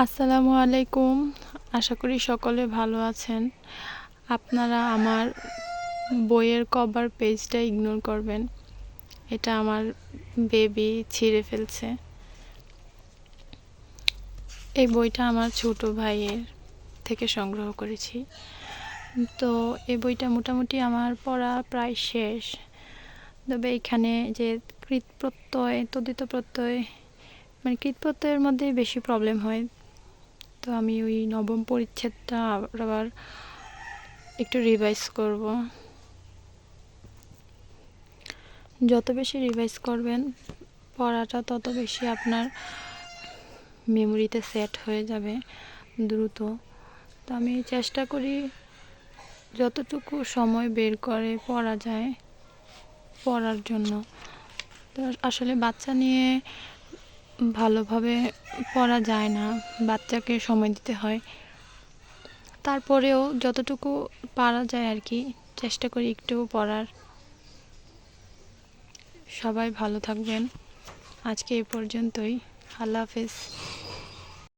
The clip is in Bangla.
আসসালামু আলাইকুম। আশা করি সকলে ভালো আছেন। আপনারা আমার বইয়ের কভার পেজটা ইগনোর করবেন। এটা আমার বেবি ছিঁড়ে ফেলছে। এই বইটা আমার ছোট ভাইয়ের থেকে সংগ্রহ করেছি। তো এই বইটা মোটামুটি আমার পড়া প্রায় শেষ। তবে এখানে যে কৃত প্রত্যয়, তদ্ধিত প্রত্যয়, মানে কৃত প্রত্যয়ের মধ্যেই বেশি প্রবলেম হয়। তো আমি ওই নবম পরিচ্ছেদটা আবার একটু রিভাইজ করব। যত বেশি রিভাইজ করবেন পড়াটা তত বেশি আপনার মেমোরিতে সেট হয়ে যাবে দ্রুত। তো আমি চেষ্টা করি যতটুকু সময় বের করে পড়া যায় পড়ার জন্য। তো আসলে বাচ্চা নিয়ে ভালোভাবে পড়া যায় না, বাচ্চাকে সময় দিতে হয়। তারপরেও যতটুকু পারা যায় আর কি চেষ্টা করি একটু পড়ার। সবাই ভালো থাকবেন। আজকে এই পর্যন্তই। আল্লাহ হাফেজ।